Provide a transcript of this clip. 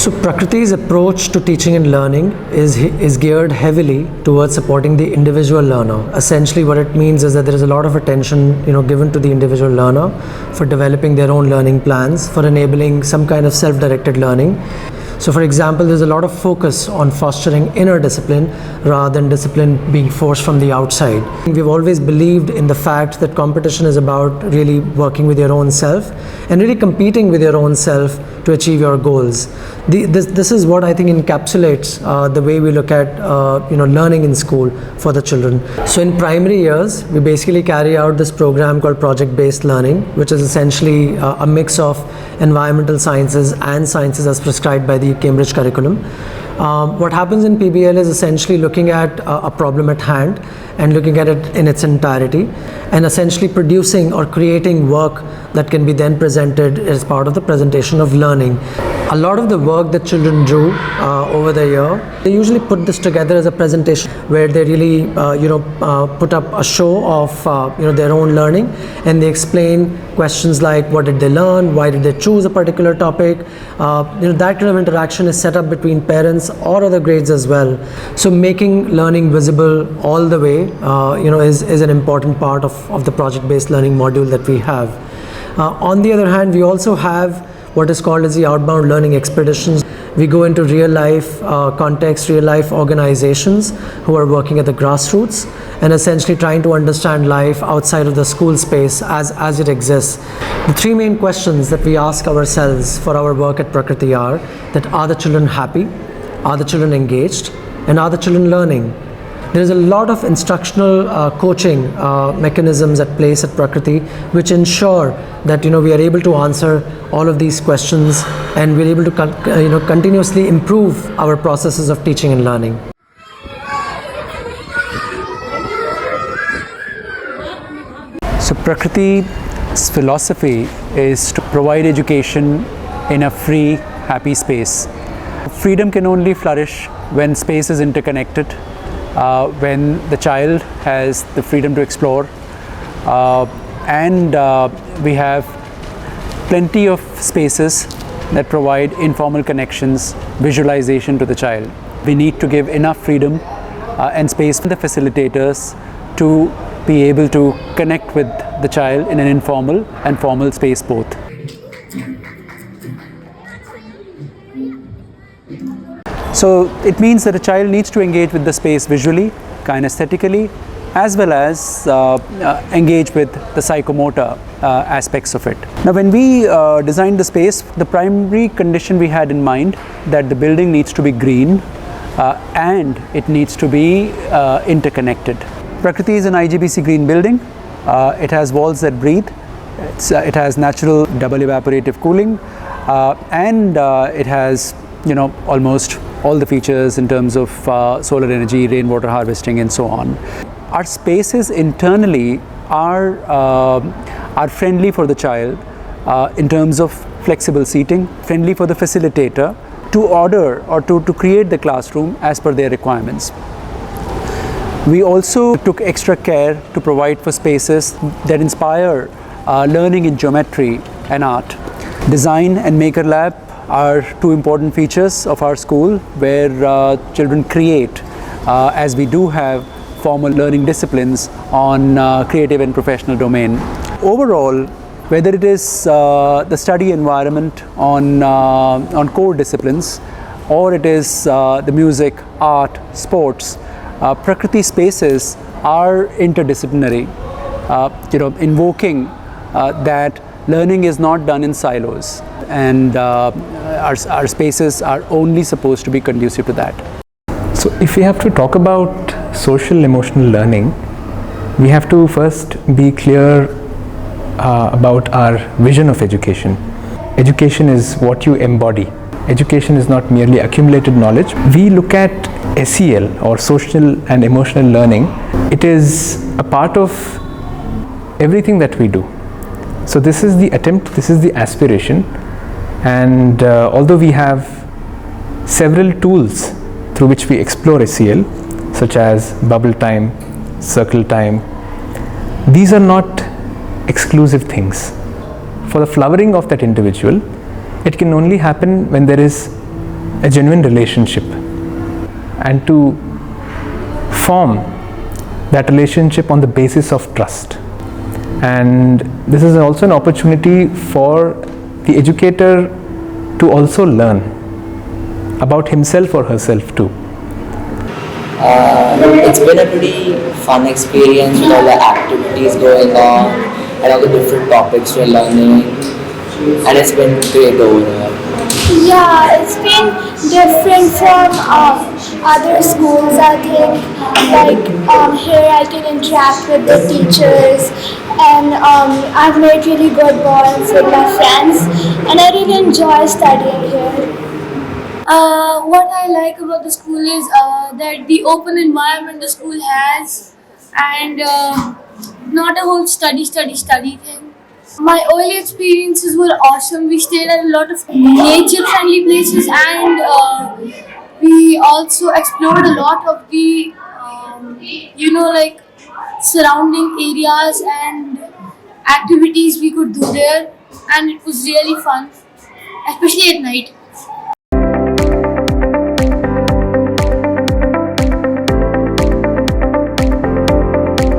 So Prakriti's approach to teaching and learning is geared heavily towards supporting the individual learner. Essentially what it means is that there is a lot of attention given to the individual learner for developing their own learning plans, for enabling some kind of self-directed learning. So for example, there's a lot of focus on fostering inner discipline rather than discipline being forced from the outside. We've always believed in the fact that competition is about really working with your own self and really competing with your own self to achieve your goals. This is what I think encapsulates the way we look at learning in school for the children. So in primary years, we basically carry out this program called project-based learning, which is essentially a mix of environmental sciences and sciences as prescribed by the Cambridge curriculum. What happens in PBL is essentially looking at a problem at hand and looking at it in its entirety and essentially producing or creating work that can be then presented as part of the presentation of learning. A lot of the work that children do over the year, they usually put this together as a presentation where they really put up a show of their own learning, and they explain questions like what did they learn, why did they choose a particular topic. That kind of interaction is set up between parents or other grades as well. So making learning visible all the way is an important part of the project-based learning module that we have. On the other hand, we also have what is called as the outbound learning expeditions. We go into real life context, real life organizations who are working at the grassroots and essentially trying to understand life outside of the school space as it exists. The three main questions that we ask ourselves for our work at Prakriti are that are the children happy, are the children engaged, and are the children learning? There is a lot of instructional coaching mechanisms at place at Prakriti which ensure that we are able to answer all of these questions and we're able to continuously improve our processes of teaching and learning. So Prakriti's philosophy is to provide education in a free, happy space. Freedom can only flourish when space is interconnected. When the child has the freedom to explore and we have plenty of spaces that provide informal connections, visualization to the child. We need to give enough freedom and space for the facilitators to be able to connect with the child in an informal and formal space both. So it means that a child needs to engage with the space visually, kinesthetically, as well as engage with the psychomotor aspects of it. Now when we designed the space, the primary condition we had in mind that the building needs to be green and it needs to be interconnected. Prakriti is an IGBC green building. It has walls that breathe. It has natural double evaporative cooling and it has almost all the features in terms of solar energy, rainwater harvesting and so on. Our spaces internally are friendly for the child in terms of flexible seating, friendly for the facilitator to order or to create the classroom as per their requirements. We also took extra care to provide for spaces that inspire learning in geometry and art. Design and Maker Lab are two important features of our school where children create as we do have formal learning disciplines on creative and professional domain. Overall, whether it is the study environment on core disciplines or it is the music, art, sports, Prakriti spaces are interdisciplinary, invoking that learning is not done in silos, and our spaces are only supposed to be conducive to that. So if we have to talk about social emotional learning, we have to first be clear about our vision of education. Education is what you embody. Education is not merely accumulated knowledge. We look at SEL or social and emotional learning. It is a part of everything that we do. So this is the attempt, this is the aspiration, and although we have several tools through which we explore SEL, such as bubble time, circle time, these are not exclusive things. For the flowering of that individual, it can only happen when there is a genuine relationship and to form that relationship on the basis of trust. And this is also an opportunity for the educator to also learn about himself or herself too. It's been a pretty fun experience with all the activities going on and all the different topics we're learning, and it's been great overall. Yeah, it's been different from other schools. I think like here I can interact with the teachers, and I've made really good bonds with my friends, and I really enjoy studying here. What I like about the school is that the open environment the school has, and not a whole study thing. My early experiences were awesome. We stayed at a lot of nature friendly places, and we also explored a lot of the like surrounding areas and activities we could do there, and it was really fun, especially at night.